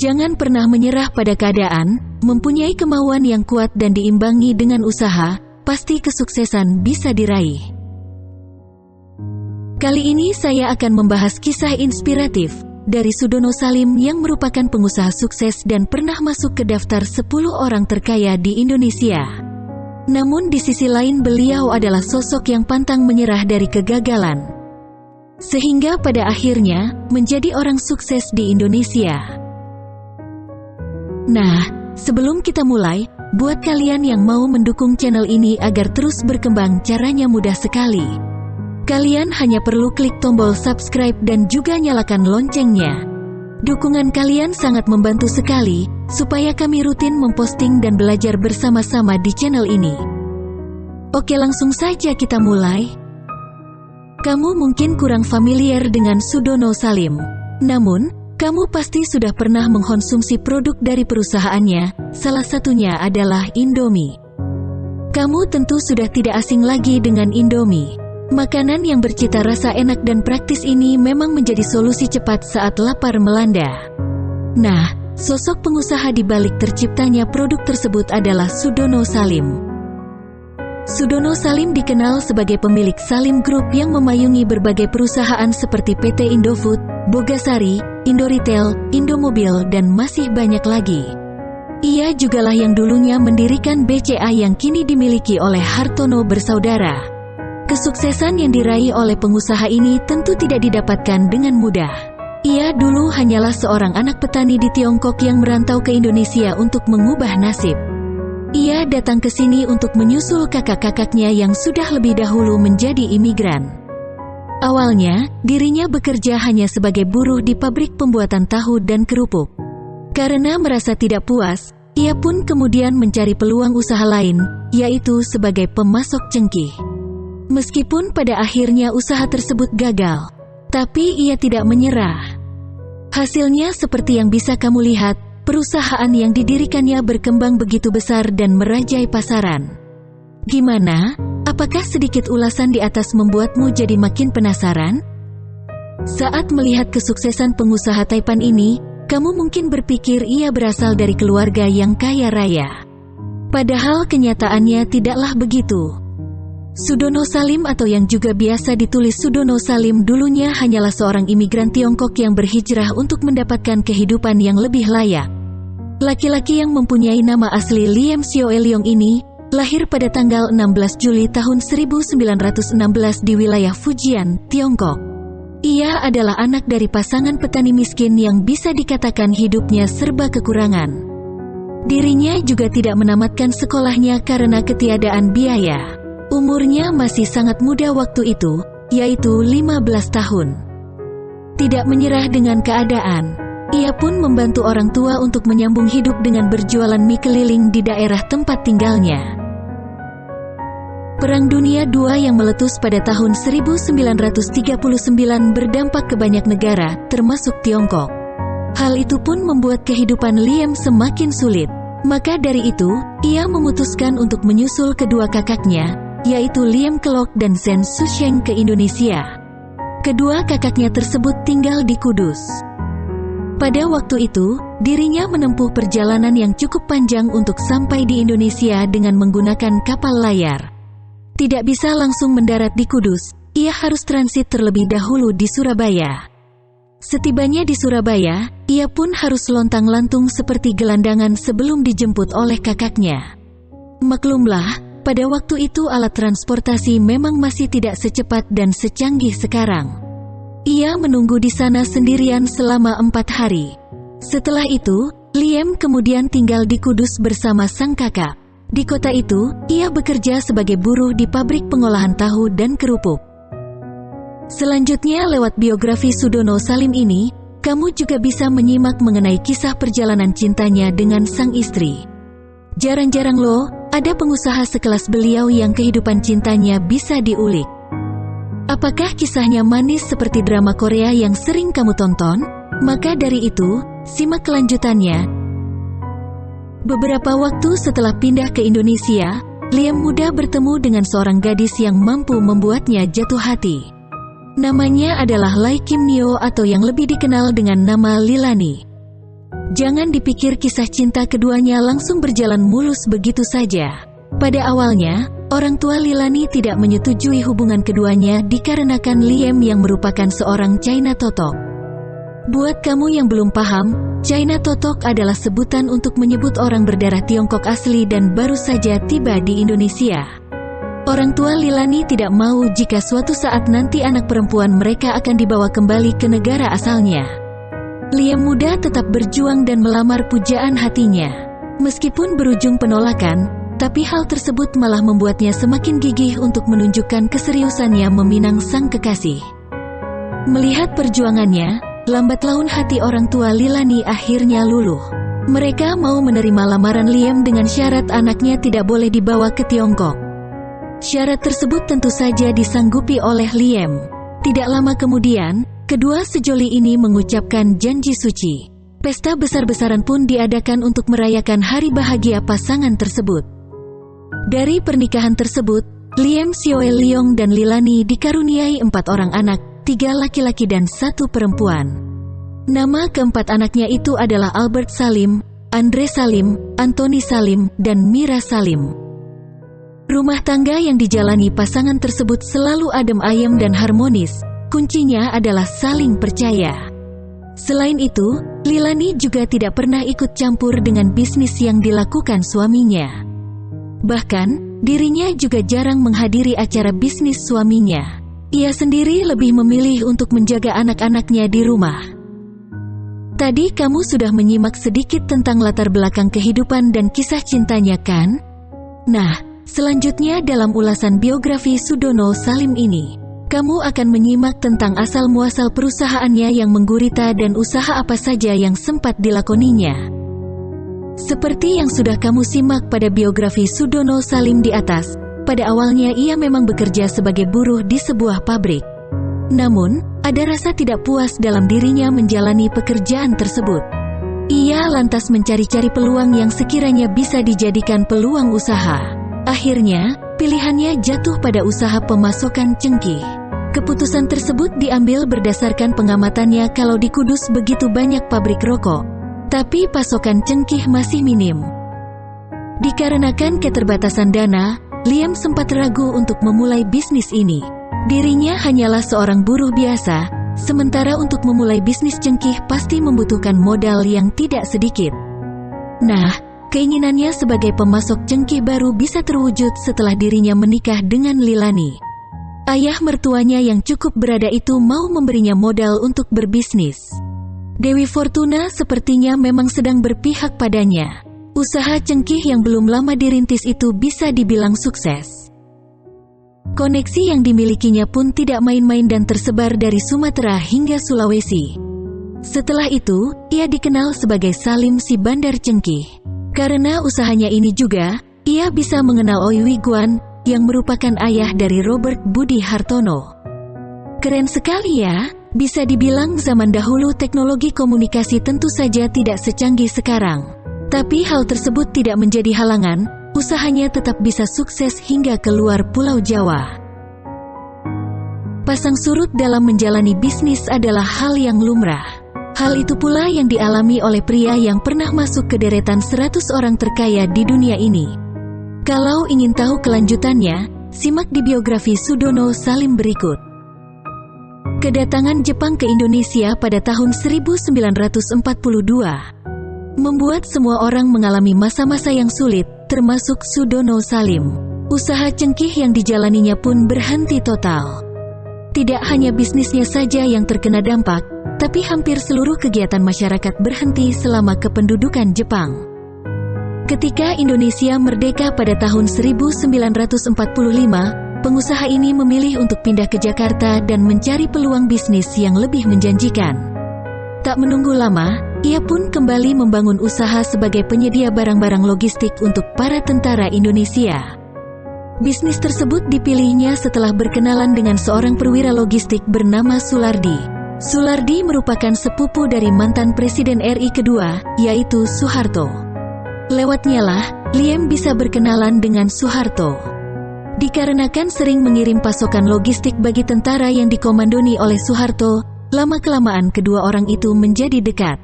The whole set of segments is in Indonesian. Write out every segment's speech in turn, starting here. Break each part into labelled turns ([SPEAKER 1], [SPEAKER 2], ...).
[SPEAKER 1] Jangan pernah menyerah pada keadaan, mempunyai kemauan yang kuat dan diimbangi dengan usaha, pasti kesuksesan bisa diraih. Kali ini saya akan membahas kisah inspiratif dari Sudono Salim yang merupakan pengusaha sukses dan pernah masuk ke daftar 10 orang terkaya di Indonesia. Namun di sisi lain beliau adalah sosok yang pantang menyerah dari kegagalan, sehingga pada akhirnya menjadi orang sukses di Indonesia. Nah, sebelum kita mulai, buat kalian yang mau mendukung channel ini agar terus berkembang, caranya mudah sekali. Kalian hanya perlu klik tombol subscribe dan juga nyalakan loncengnya. Dukungan kalian sangat membantu sekali, supaya kami rutin memposting dan belajar bersama-sama di channel ini. Oke, langsung saja kita mulai. Kamu mungkin kurang familiar dengan Sudono Salim. Namun, kamu pasti sudah pernah mengkonsumsi produk dari perusahaannya, salah satunya adalah Indomie. Kamu tentu sudah tidak asing lagi dengan Indomie. Makanan yang bercita rasa enak dan praktis ini memang menjadi solusi cepat saat lapar melanda. Nah, sosok pengusaha di balik terciptanya produk tersebut adalah Sudono Salim. Sudono Salim dikenal sebagai pemilik Salim Group yang memayungi berbagai perusahaan seperti PT Indofood, Bogasari, Indoretail, Indomobil, dan masih banyak lagi. Ia jugalah yang dulunya mendirikan BCA yang kini dimiliki oleh Hartono bersaudara. Kesuksesan yang diraih oleh pengusaha ini tentu tidak didapatkan dengan mudah. Ia dulu hanyalah seorang anak petani di Tiongkok yang merantau ke Indonesia untuk mengubah nasib. Ia datang ke sini untuk menyusul kakak-kakaknya yang sudah lebih dahulu menjadi imigran. Awalnya, dirinya bekerja hanya sebagai buruh di pabrik pembuatan tahu dan kerupuk. Karena merasa tidak puas, ia pun kemudian mencari peluang usaha lain, yaitu sebagai pemasok cengkih. Meskipun pada akhirnya usaha tersebut gagal, tapi ia tidak menyerah. Hasilnya seperti yang bisa kamu lihat, perusahaan yang didirikannya berkembang begitu besar dan merajai pasaran. Gimana? Apakah sedikit ulasan di atas membuatmu jadi makin penasaran? Saat melihat kesuksesan pengusaha Taipan ini, kamu mungkin berpikir ia berasal dari keluarga yang kaya raya. Padahal kenyataannya tidaklah begitu. Sudono Salim atau yang juga biasa ditulis Sudono Salim dulunya hanyalah seorang imigran Tiongkok yang berhijrah untuk mendapatkan kehidupan yang lebih layak. Laki-laki yang mempunyai nama asli Liem Sioe Leong ini lahir pada tanggal 16 Juli tahun 1916 di wilayah Fujian, Tiongkok. Ia adalah anak dari pasangan petani miskin yang bisa dikatakan hidupnya serba kekurangan. Dirinya juga tidak menamatkan sekolahnya karena ketiadaan biaya. Umurnya masih sangat muda waktu itu, yaitu 15 tahun. Tidak menyerah dengan keadaan, ia pun membantu orang tua untuk menyambung hidup dengan berjualan mie keliling di daerah tempat tinggalnya. Perang Dunia II yang meletus pada tahun 1939 berdampak ke banyak negara, termasuk Tiongkok. Hal itu pun membuat kehidupan Liem semakin sulit. Maka dari itu, ia memutuskan untuk menyusul kedua kakaknya, yaitu Liem Kelok dan Zhen Susheng ke Indonesia. Kedua kakaknya tersebut tinggal di Kudus. Pada waktu itu, dirinya menempuh perjalanan yang cukup panjang untuk sampai di Indonesia dengan menggunakan kapal layar. Tidak bisa langsung mendarat di Kudus, ia harus transit terlebih dahulu di Surabaya. Setibanya di Surabaya, ia pun harus lontang-lantung seperti gelandangan sebelum dijemput oleh kakaknya. Maklumlah, pada waktu itu alat transportasi memang masih tidak secepat dan secanggih sekarang. Ia menunggu di sana sendirian selama 4 hari. Setelah itu, Liem kemudian tinggal di Kudus bersama sang kakak. Di kota itu, ia bekerja sebagai buruh di pabrik pengolahan tahu dan kerupuk. Selanjutnya lewat biografi Sudono Salim ini, kamu juga bisa menyimak mengenai kisah perjalanan cintanya dengan sang istri. Jarang-jarang loh, ada pengusaha sekelas beliau yang kehidupan cintanya bisa diulik. Apakah kisahnya manis seperti drama Korea yang sering kamu tonton? Maka dari itu, simak kelanjutannya. Beberapa waktu setelah pindah ke Indonesia, Liem muda bertemu dengan seorang gadis yang mampu membuatnya jatuh hati. Namanya adalah Lai Kim Nio atau yang lebih dikenal dengan nama Lilani. Jangan dipikir kisah cinta keduanya langsung berjalan mulus begitu saja. Pada awalnya, orang tua Leilani tidak menyetujui hubungan keduanya dikarenakan Liam yang merupakan seorang China Totok. Buat kamu yang belum paham, China Totok adalah sebutan untuk menyebut orang berdarah Tiongkok asli dan baru saja tiba di Indonesia. Orang tua Leilani tidak mau jika suatu saat nanti anak perempuan mereka akan dibawa kembali ke negara asalnya. Liam muda tetap berjuang dan melamar pujaan hatinya. Meskipun berujung penolakan, tapi hal tersebut malah membuatnya semakin gigih untuk menunjukkan keseriusannya meminang sang kekasih. Melihat perjuangannya, lambat laun hati orang tua Leilani akhirnya luluh. Mereka mau menerima lamaran Liam dengan syarat anaknya tidak boleh dibawa ke Tiongkok. Syarat tersebut tentu saja disanggupi oleh Liam. Tidak lama kemudian, kedua sejoli ini mengucapkan janji suci. Pesta besar-besaran pun diadakan untuk merayakan hari bahagia pasangan tersebut. Dari pernikahan tersebut, Liam Sioe Leong dan Leilani dikaruniai 4 orang anak, 3 laki-laki dan 1 perempuan. Nama keempat anaknya itu adalah Albert Salim, Andre Salim, Anthony Salim, dan Mira Salim. Rumah tangga yang dijalani pasangan tersebut selalu adem ayem dan harmonis. Kuncinya adalah saling percaya. Selain itu, Leilani juga tidak pernah ikut campur dengan bisnis yang dilakukan suaminya. Bahkan, dirinya juga jarang menghadiri acara bisnis suaminya. Ia sendiri lebih memilih untuk menjaga anak-anaknya di rumah. Tadi kamu sudah menyimak sedikit tentang latar belakang kehidupan dan kisah cintanya kan? Nah, selanjutnya dalam ulasan biografi Sudono Salim ini, kamu akan menyimak tentang asal-muasal perusahaannya yang menggurita dan usaha apa saja yang sempat dilakoninya. Seperti yang sudah kamu simak pada biografi Sudono Salim di atas, pada awalnya ia memang bekerja sebagai buruh di sebuah pabrik. Namun, ada rasa tidak puas dalam dirinya menjalani pekerjaan tersebut. Ia lantas mencari-cari peluang yang sekiranya bisa dijadikan peluang usaha. Akhirnya, pilihannya jatuh pada usaha pemasokan cengkih. Keputusan tersebut diambil berdasarkan pengamatannya kalau di Kudus begitu banyak pabrik rokok, tapi pasokan cengkih masih minim. Dikarenakan keterbatasan dana, Liam sempat ragu untuk memulai bisnis ini. Dirinya hanyalah seorang buruh biasa, sementara untuk memulai bisnis cengkih pasti membutuhkan modal yang tidak sedikit. Nah, keinginannya sebagai pemasok cengkih baru bisa terwujud setelah dirinya menikah dengan Leilani. Ayah mertuanya yang cukup berada itu mau memberinya modal untuk berbisnis. Dewi Fortuna sepertinya memang sedang berpihak padanya. Usaha cengkih yang belum lama dirintis itu bisa dibilang sukses. Koneksi yang dimilikinya pun tidak main-main dan tersebar dari Sumatera hingga Sulawesi. Setelah itu, ia dikenal sebagai Salim si Bandar Cengkih. Karena usahanya ini juga, ia bisa mengenal Oi Wiguan, yang merupakan ayah dari Robert Budi Hartono. Keren sekali ya, bisa dibilang zaman dahulu teknologi komunikasi tentu saja tidak secanggih sekarang. Tapi hal tersebut tidak menjadi halangan, usahanya tetap bisa sukses hingga keluar Pulau Jawa. Pasang surut dalam menjalani bisnis adalah hal yang lumrah. Hal itu pula yang dialami oleh pria yang pernah masuk ke deretan 100 orang terkaya di dunia ini. Kalau ingin tahu kelanjutannya, simak di biografi Sudono Salim berikut. Kedatangan Jepang ke Indonesia pada tahun 1942 membuat semua orang mengalami masa-masa yang sulit, termasuk Sudono Salim. Usaha cengkih yang dijalaninya pun berhenti total. Tidak hanya bisnisnya saja yang terkena dampak, tapi hampir seluruh kegiatan masyarakat berhenti selama kependudukan Jepang. Ketika Indonesia merdeka pada tahun 1945, pengusaha ini memilih untuk pindah ke Jakarta dan mencari peluang bisnis yang lebih menjanjikan. Tak menunggu lama, ia pun kembali membangun usaha sebagai penyedia barang-barang logistik untuk para tentara Indonesia. Bisnis tersebut dipilihnya setelah berkenalan dengan seorang perwira logistik bernama Sulardi. Sulardi merupakan sepupu dari mantan Presiden RI kedua, yaitu Soeharto. Lewatnya lah, Liam bisa berkenalan dengan Soeharto. Dikarenakan sering mengirim pasokan logistik bagi tentara yang dikomandoni oleh Soeharto, lama-kelamaan kedua orang itu menjadi dekat.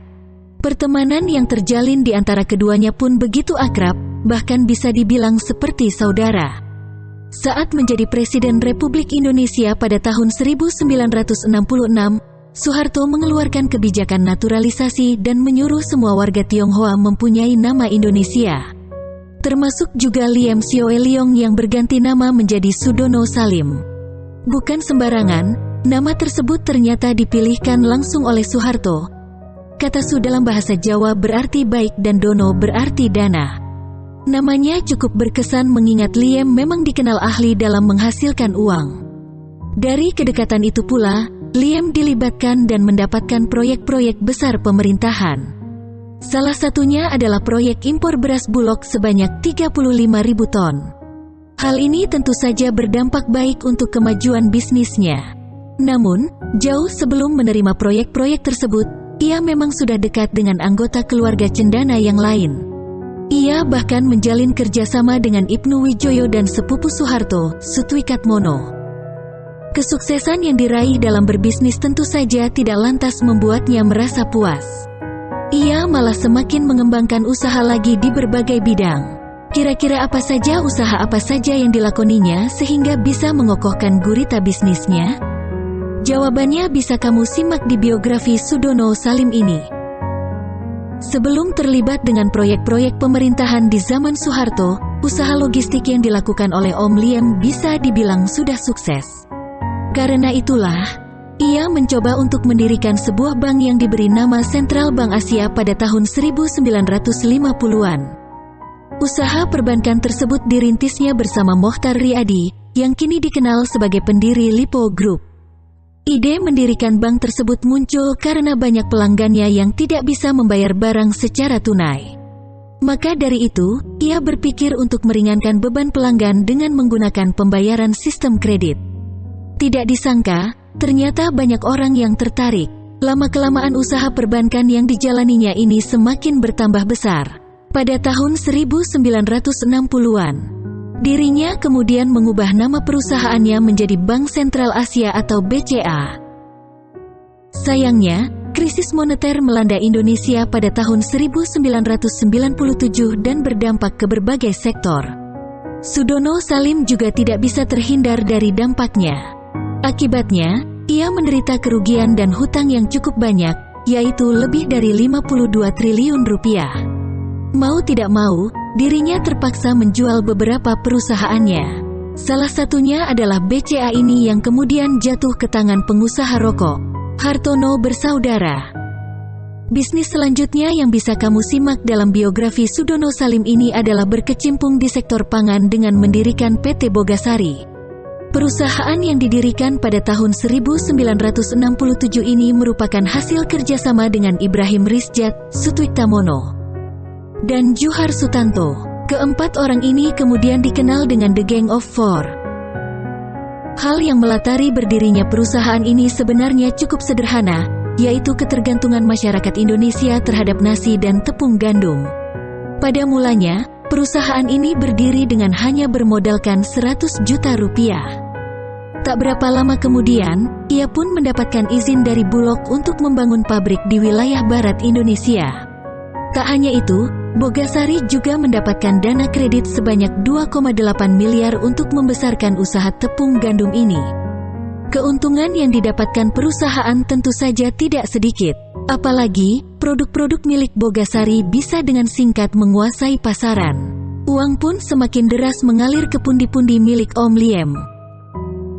[SPEAKER 1] Pertemanan yang terjalin di antara keduanya pun begitu akrab, bahkan bisa dibilang seperti saudara. Saat menjadi Presiden Republik Indonesia pada tahun 1966, Soeharto mengeluarkan kebijakan naturalisasi dan menyuruh semua warga Tionghoa mempunyai nama Indonesia. Termasuk juga Liem Sioe Liong yang berganti nama menjadi Sudono Salim. Bukan sembarangan, nama tersebut ternyata dipilihkan langsung oleh Soeharto. Kata Su dalam bahasa Jawa berarti baik dan Dono berarti dana. Namanya cukup berkesan mengingat Liem memang dikenal ahli dalam menghasilkan uang. Dari kedekatan itu pula, Liem dilibatkan dan mendapatkan proyek-proyek besar pemerintahan. Salah satunya adalah proyek impor beras Bulog sebanyak 35.000 ton. Hal ini tentu saja berdampak baik untuk kemajuan bisnisnya. Namun, jauh sebelum menerima proyek-proyek tersebut, ia memang sudah dekat dengan anggota keluarga cendana yang lain. Ia bahkan menjalin kerjasama dengan Ibnu Wijoyo dan sepupu Soeharto, Sutwikatmono. Kesuksesan yang diraih dalam berbisnis tentu saja tidak lantas membuatnya merasa puas. Ia malah semakin mengembangkan usaha lagi di berbagai bidang. Kira-kira apa saja usaha apa saja yang dilakoninya sehingga bisa mengokohkan gurita bisnisnya? Jawabannya bisa kamu simak di biografi Sudono Salim ini. Sebelum terlibat dengan proyek-proyek pemerintahan di zaman Soeharto, usaha logistik yang dilakukan oleh Om Liem bisa dibilang sudah sukses. Karena itulah, ia mencoba untuk mendirikan sebuah bank yang diberi nama Sentral Bank Asia pada tahun 1950-an. Usaha perbankan tersebut dirintisnya bersama Mokhtar Riyadi, yang kini dikenal sebagai pendiri Lipo Group. Ide mendirikan bank tersebut muncul karena banyak pelanggannya yang tidak bisa membayar barang secara tunai. Maka dari itu, ia berpikir untuk meringankan beban pelanggan dengan menggunakan pembayaran sistem kredit. Tidak disangka, ternyata banyak orang yang tertarik. Lama-kelamaan usaha perbankan yang dijalaninya ini semakin bertambah besar. Pada tahun 1960-an, dirinya kemudian mengubah nama perusahaannya menjadi Bank Sentral Asia atau BCA. Sayangnya, krisis moneter melanda Indonesia pada tahun 1997 dan berdampak ke berbagai sektor. Sudono Salim juga tidak bisa terhindar dari dampaknya. Akibatnya, ia menderita kerugian dan hutang yang cukup banyak, yaitu lebih dari 52 triliun rupiah. Mau tidak mau, dirinya terpaksa menjual beberapa perusahaannya. Salah satunya adalah BCA ini yang kemudian jatuh ke tangan pengusaha rokok, Hartono Bersaudara. Bisnis selanjutnya yang bisa kamu simak dalam biografi Sudono Salim ini adalah berkecimpung di sektor pangan dengan mendirikan PT Bogasari. Perusahaan yang didirikan pada tahun 1967 ini merupakan hasil kerjasama dengan Ibrahim Rizjat, Sutwiktamono, dan Juhar Sutanto. Keempat orang ini kemudian dikenal dengan The Gang of Four. Hal yang melatari berdirinya perusahaan ini sebenarnya cukup sederhana, yaitu ketergantungan masyarakat Indonesia terhadap nasi dan tepung gandum. Pada mulanya, perusahaan ini berdiri dengan hanya bermodalkan 100 juta rupiah. Tak berapa lama kemudian, ia pun mendapatkan izin dari Bulog untuk membangun pabrik di wilayah barat Indonesia. Tak hanya itu, Bogasari juga mendapatkan dana kredit sebanyak 2,8 miliar untuk membesarkan usaha tepung gandum ini. Keuntungan yang didapatkan perusahaan tentu saja tidak sedikit. Apalagi, produk-produk milik Bogasari bisa dengan singkat menguasai pasaran. Uang pun semakin deras mengalir ke pundi-pundi milik Om Liem.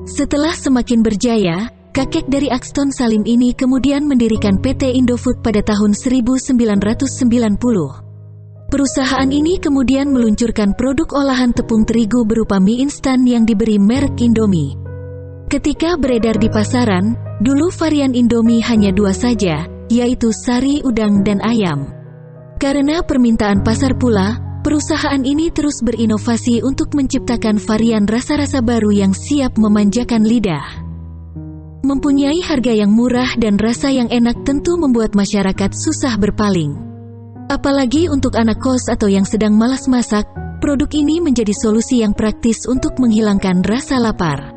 [SPEAKER 1] Setelah semakin berjaya, kakek dari Axton Salim ini kemudian mendirikan PT Indofood pada tahun 1990. Perusahaan ini kemudian meluncurkan produk olahan tepung terigu berupa mie instan yang diberi merek Indomie. Ketika beredar di pasaran, dulu varian Indomie hanya dua saja, yaitu sari, udang, dan ayam. Karena permintaan pasar pula, perusahaan ini terus berinovasi untuk menciptakan varian rasa-rasa baru yang siap memanjakan lidah. Mempunyai harga yang murah dan rasa yang enak tentu membuat masyarakat susah berpaling. Apalagi untuk anak kos atau yang sedang malas masak, produk ini menjadi solusi yang praktis untuk menghilangkan rasa lapar.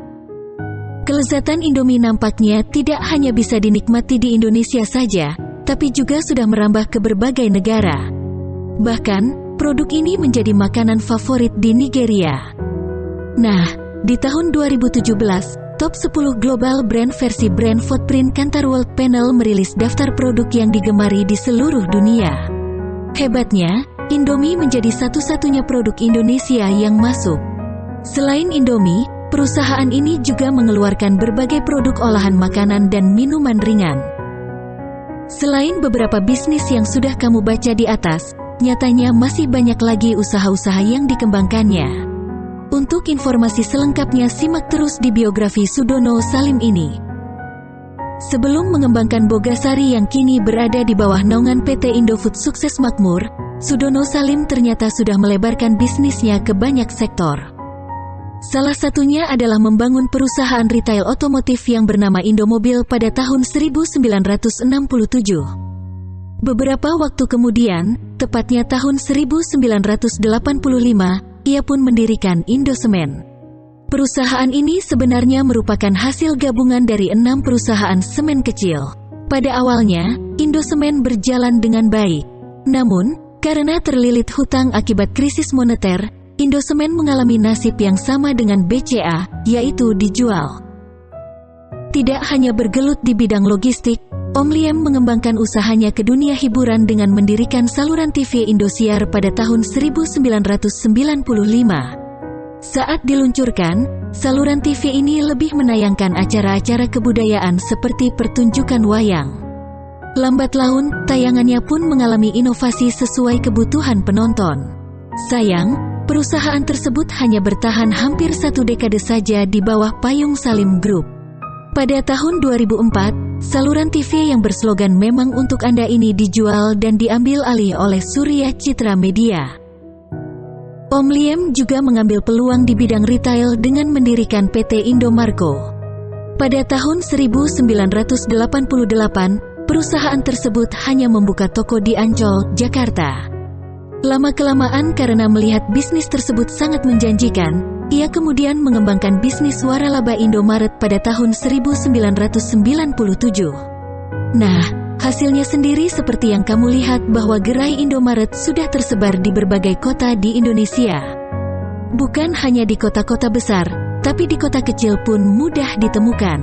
[SPEAKER 1] Kelezatan Indomie nampaknya tidak hanya bisa dinikmati di Indonesia saja, tapi juga sudah merambah ke berbagai negara. Bahkan, produk ini menjadi makanan favorit di Nigeria. Nah, di tahun 2017, Top 10 Global Brand versi Brand Footprint Kantar World Panel merilis daftar produk yang digemari di seluruh dunia. Hebatnya, Indomie menjadi satu-satunya produk Indonesia yang masuk. Selain Indomie, perusahaan ini juga mengeluarkan berbagai produk olahan makanan dan minuman ringan. Selain beberapa bisnis yang sudah kamu baca di atas, nyatanya masih banyak lagi usaha-usaha yang dikembangkannya. Untuk informasi selengkapnya simak terus di biografi Sudono Salim ini. Sebelum mengembangkan Bogasari yang kini berada di bawah naungan PT Indofood sukses makmur, Sudono Salim ternyata sudah melebarkan bisnisnya ke banyak sektor. Salah satunya adalah membangun perusahaan retail otomotif yang bernama Indomobil pada tahun 1967. Beberapa waktu kemudian, tepatnya tahun 1985, ia pun mendirikan Indosemen. Perusahaan ini sebenarnya merupakan hasil gabungan dari 6 perusahaan semen kecil. Pada awalnya, Indosemen berjalan dengan baik. Namun, karena terlilit hutang akibat krisis moneter, Indosemen mengalami nasib yang sama dengan BCA, yaitu dijual. Tidak hanya bergelut di bidang logistik, Om Liem mengembangkan usahanya ke dunia hiburan dengan mendirikan saluran TV Indosiar pada tahun 1995. Saat diluncurkan, saluran TV ini lebih menayangkan acara-acara kebudayaan seperti pertunjukan wayang. Lambat laun, tayangannya pun mengalami inovasi sesuai kebutuhan penonton. Sayang, perusahaan tersebut hanya bertahan hampir 1 dekade saja di bawah payung Salim Group. Pada tahun 2004, saluran TV yang berslogan "Memang Untuk Anda" ini dijual dan diambil alih oleh Surya Citra Media. Om Liem juga mengambil peluang di bidang retail dengan mendirikan PT Indomarko. Pada tahun 1988, perusahaan tersebut hanya membuka toko di Ancol, Jakarta. Lama-kelamaan karena melihat bisnis tersebut sangat menjanjikan, ia kemudian mengembangkan bisnis waralaba Indomaret pada tahun 1997. Nah, hasilnya sendiri seperti yang kamu lihat bahwa gerai Indomaret sudah tersebar di berbagai kota di Indonesia. Bukan hanya di kota-kota besar, tapi di kota kecil pun mudah ditemukan.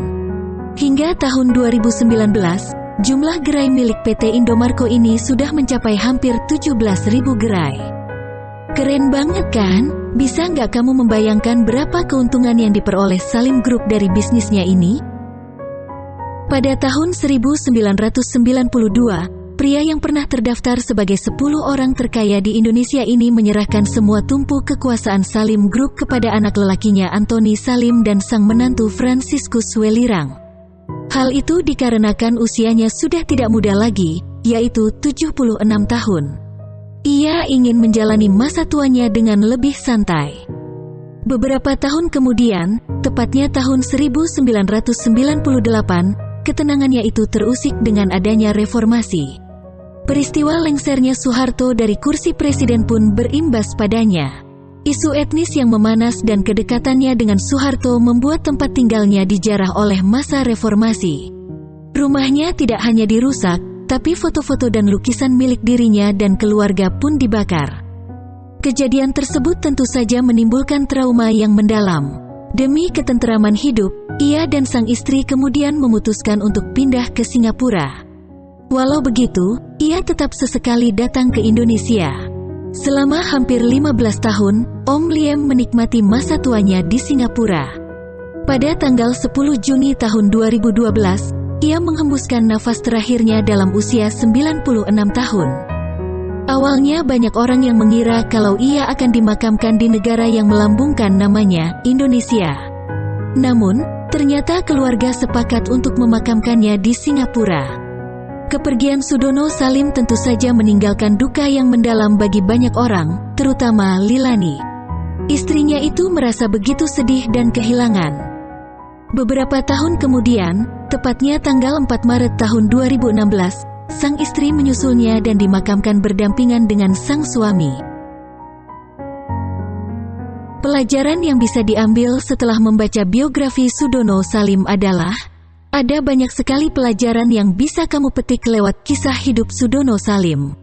[SPEAKER 1] Hingga tahun 2019, jumlah gerai milik PT Indomarko ini sudah mencapai hampir 17.000 gerai. Keren banget kan? Bisa nggak kamu membayangkan berapa keuntungan yang diperoleh Salim Group dari bisnisnya ini? Pada tahun 1992, pria yang pernah terdaftar sebagai 10 orang terkaya di Indonesia ini menyerahkan semua tumpu kekuasaan Salim Group kepada anak lelakinya Antoni Salim dan sang menantu Franciscus Welirang. Hal itu dikarenakan usianya sudah tidak muda lagi, yaitu 76 tahun. Ia ingin menjalani masa tuanya dengan lebih santai. Beberapa tahun kemudian, tepatnya tahun 1998, ketenangannya itu terusik dengan adanya reformasi. Peristiwa lengsernya Soeharto dari kursi presiden pun berimbas padanya. Isu etnis yang memanas dan kedekatannya dengan Soeharto membuat tempat tinggalnya dijarah oleh masa reformasi. Rumahnya tidak hanya dirusak, tapi foto-foto dan lukisan milik dirinya dan keluarga pun dibakar. Kejadian tersebut tentu saja menimbulkan trauma yang mendalam. Demi ketenteraman hidup, ia dan sang istri kemudian memutuskan untuk pindah ke Singapura. Walau begitu, ia tetap sesekali datang ke Indonesia. Selama hampir 15 tahun, Om Liem menikmati masa tuanya di Singapura. Pada tanggal 10 Juni tahun 2012, ia menghembuskan nafas terakhirnya dalam usia 96 tahun. Awalnya banyak orang yang mengira kalau ia akan dimakamkan di negara yang melambungkan namanya, Indonesia. Namun, ternyata keluarga sepakat untuk memakamkannya di Singapura. Kepergian Sudono Salim tentu saja meninggalkan duka yang mendalam bagi banyak orang, terutama Lilani. Istrinya itu merasa begitu sedih dan kehilangan. Beberapa tahun kemudian, tepatnya tanggal 4 Maret tahun 2016, sang istri menyusulnya dan dimakamkan berdampingan dengan sang suami. Pelajaran yang bisa diambil setelah membaca biografi Sudono Salim adalah: Ada banyak sekali pelajaran yang bisa kamu petik lewat kisah hidup Sudono Salim.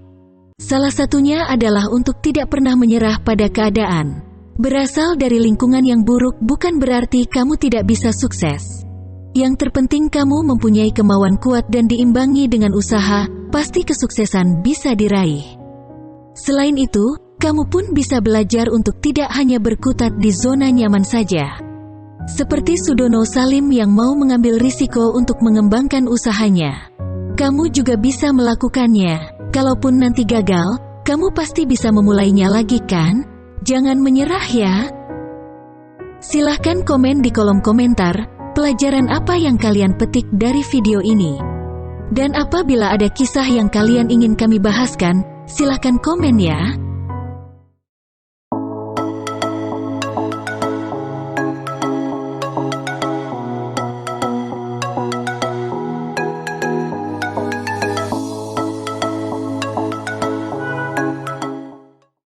[SPEAKER 1] Salah satunya adalah untuk tidak pernah menyerah pada keadaan. Berasal dari lingkungan yang buruk bukan berarti kamu tidak bisa sukses. Yang terpenting kamu mempunyai kemauan kuat dan diimbangi dengan usaha, pasti kesuksesan bisa diraih. Selain itu, kamu pun bisa belajar untuk tidak hanya berkutat di zona nyaman saja. Seperti Sudono Salim yang mau mengambil risiko untuk mengembangkan usahanya. Kamu juga bisa melakukannya. Kalaupun nanti gagal, kamu pasti bisa memulainya lagi kan? Jangan menyerah ya. Silahkan komen di kolom komentar, pelajaran apa yang kalian petik dari video ini. Dan apabila ada kisah yang kalian ingin kami bahaskan, silahkan komen ya.